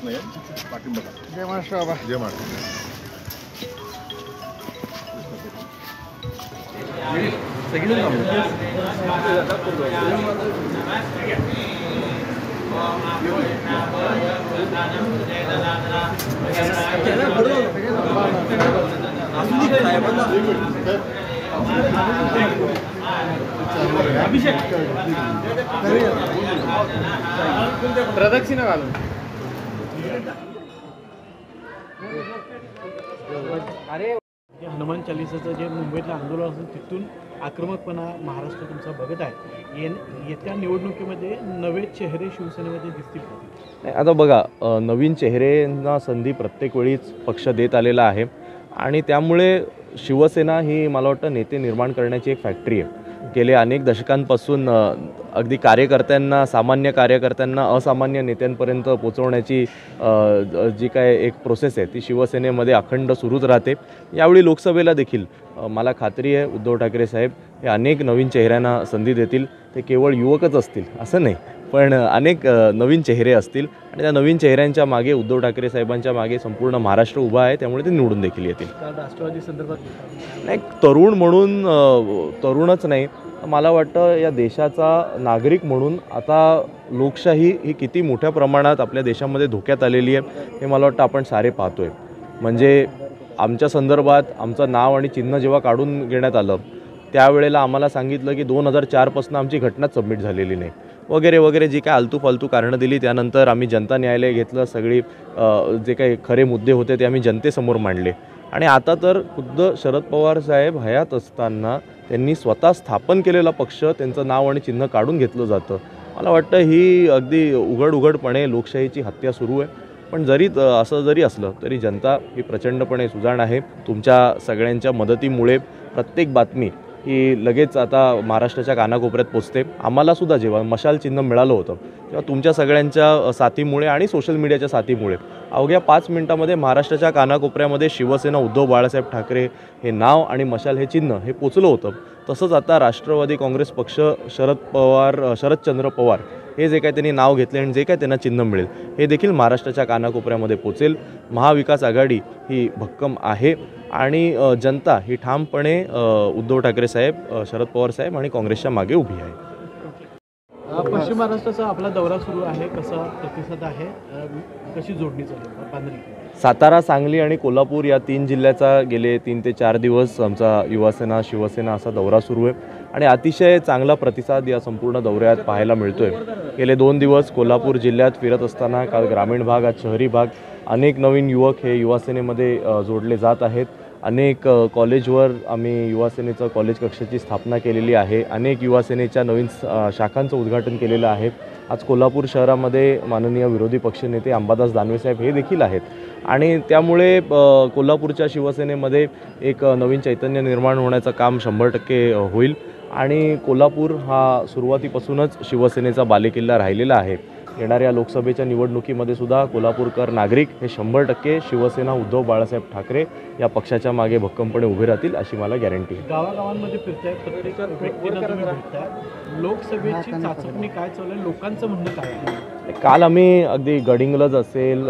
प्रश्न आहे पाठिंबा. जय महाराष्ट्र बाबा. जय महाराष्ट्र. प्रदक्षिणा घालून अरे हनुमान चालीसाचं जे मुंबईतलं आंदोलन असेल तिथून आक्रमकपणा महाराष्ट्र तुमचा बघत आहे. येत्या निवडणुकीमध्ये नवे चेहरे शिवसेनेमध्ये दिसतील का? नाही, आता बघा, नवीन चेहऱ्यांना संधी प्रत्येक वेळीच पक्ष देत आलेला आहे आणि त्यामुळे शिवसेना ही मला वाटतं नेते निर्माण करण्याची एक फॅक्टरी आहे. गेल्या अनेक दशकांपासून अगदी कार्यकर्त्यांना, सामान्य कार्यकर्त्यांना असामान्य नेत्यांपर्यंत पोचवण्याची जी काय एक प्रोसेस आहे ती शिवसेनेमध्ये अखंड सुरूच राहते. यावेळी लोकसभेला देखील मला खात्री आहे उद्धव ठाकरे साहेब हे अनेक नवीन चेहऱ्यांना संधी देतील. ते केवळ युवकच असतील असं नाही, पण अनेक नवीन चेहरे असतील आणि त्या नवीन चेहऱ्यांच्या मागे उद्धव ठाकरे साहेबांच्या मागे संपूर्ण महाराष्ट्र उभा आहे. त्यामुळे ते निवडून देखील येतील. राष्ट्रवादी संदर्भात नाही, तरुण म्हणून तरुणच नाही, मला वाटतं या देशाचा नागरिक म्हणून आता लोकशाही ही किती मोठ्या प्रमाणात आपल्या देशामध्ये धोक्यात आलेली आहे हे मला वाटतं आपण सारे पाहतोय. म्हणजे आमच्या संदर्भात आमचं नाव आणि चिन्ह जेव्हा काढून घेण्यात आलं त्यावेळेला आम्हाला सांगितलं की 2004पासून आमची घटनाच सबमिट झालेली नाही वगैरे वगैरे जी काय आलतू फालतू कारणं दिली. त्यानंतर आम्ही जनता न्यायालय घेतलं. सगळी जे काही खरे मुद्दे होते ते आम्ही जनतेसमोर मांडले आणि आता तर खुद्द शरद पवार साहेब हयात असताना त्यांनी स्वतः स्थापन केलेला पक्ष त्यांचं नाव आणि चिन्ह काढून घेतलं जातं. मला वाटतं ही अगदी उघडपणे लोकशाहीची हत्या सुरू आहे. पण असं जरी असलं तरी जनता ही प्रचंडपणे सुजाण आहे. तुमच्या सगळ्यांच्या मदतीमुळे प्रत्येक बातमी ही लगेच आता महाराष्ट्राच्या कानाकोपऱ्यात पोचते. आम्हालासुद्धा जेव्हा मशाल चिन्ह मिळालं होतं तेव्हा तुमच्या सगळ्यांच्या साथीमुळे आणि सोशल मीडियाच्या साथीमुळे अवघ्या 5 मिनिटामध्ये महाराष्ट्राच्या कानाकोपऱ्यामध्ये शिवसेना उद्धव बाळासाहेब ठाकरे हे नाव आणि मशाल हे चिन्ह हे पोचलं होतं. तसंच आता राष्ट्रवादी काँग्रेस पक्ष शरदचंद्र पवार हे जे काय त्यांनी नाव घेतले आणि जे काय त्यांना चिन्ह मिळेल हे देखील महाराष्ट्राच्या कानाकोपऱ्यामध्ये पोचेल. महाविकास आघाडी ही भक्कम आहे आणि जनता ही ठामपणे उद्धव ठाकरे साहेब, शरद पवार साहेब आणि काँग्रेसच्या मागे उभी आहे. पश्चिम महाराष्ट्राचा आपला दौरा सुरू आहे, कसा प्रतिसाद आहे, कशी जोडणी चालू आहे? सातारा, सांगली आणि कोल्हापूर या 3 जिल्ह्याचा गेले 3 ते 4 दिवस आमचा युवासेना शिवसेना असा दौरा सुरू आहे आणि अतिशय चांगला प्रतिसाद या संपूर्ण दौऱ्यात पाहायला मिळतोय. गेले 2 दिवस कोल्हापूर जिल्ह्यात फिरत असताना काल ग्रामीण भाग, आज शहरी भाग, अनेक नवीन युवक हे युवासेनेमध्ये जोडले जात आहेत. अनेक कॉलेजवर आम्ही युवासेनेचं कॉलेज कक्षाची स्थापना केलेली आहे. अनेक युवासेनेच्या नवीन शाखांचं उद्घाटन केलेलं आहे. आज कोल्हापूर शहरामध्ये माननीय विरोधी पक्षनेते अंबादास दानवे साहेब हे देखील आहेत आणि त्यामुळे कोल्हापूरच्या शिवसेनेमध्ये एक नवीन चैतन्य निर्माण होण्याचं काम 100% होईल आणि कोल्हापूर हा सुरुवातीपासूनच शिवसेनेचा बालेकिल्ला राहिलेला आहे. येणाऱ्या लोकसभेच्या निवडणुकीमध्ये सुद्धा कोल्हापूरकर नागरिक हे 100% शिवसेना उद्धव बाळासाहेब ठाकरे या पक्षाच्या मागे भक्कमपणे उभे राहतील अशी मला गॅरंटी आहे. गावागावांमध्ये फिरताय, प्रत्येक व्यक्तीला तुम्ही भेटताय. लोकसभेची चाचपणी काय चालू आहे, लोकांचं म्हणणं काय आहे? काल आम्ही अगदी गडिंग्लज असेल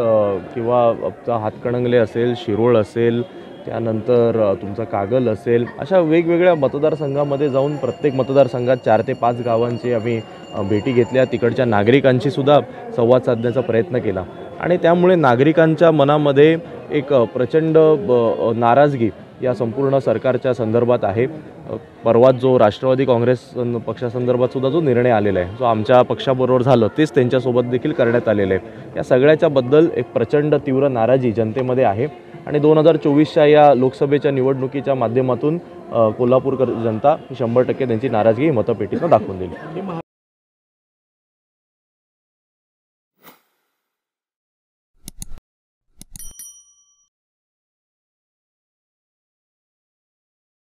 किंवा हातकणंगले असेल, शिरोळ असेल, त्यानंतर तुमचा कागल असेल, अशा वेगवेगळ्या मतदारसंघामध्ये जाऊन प्रत्येक मतदारसंघात 4 ते 5 गावांची आम्ही भेटी घेतल्या. तिकडच्या नागरिकांशी सुद्धा संवाद साधण्याचा प्रयत्न केला आणि त्यामुळे नागरिकांच्या मनामध्ये एक प्रचंड नाराजगी या संपूर्ण सरकारच्या संदर्भात आहे. परवाच जो राष्ट्रवादी काँग्रेस पक्षासंदर्भात सुद्धा जो निर्णय आलेला आहे, जो आमच्या पक्षाबरोबर झालं तेच त्यांच्यासोबत देखील करण्यात आलेलं आहे. या सगळ्याच्याबद्दल एक प्रचंड तीव्र नाराजी जनतेमध्ये आहे आणि 2024च्या या लोकसभेच्या निवडणुकीच्या माध्यमातून कोल्हापूरकर जनता 100% त्यांची नाराजगी मतपेटीतून दाखवून दिली.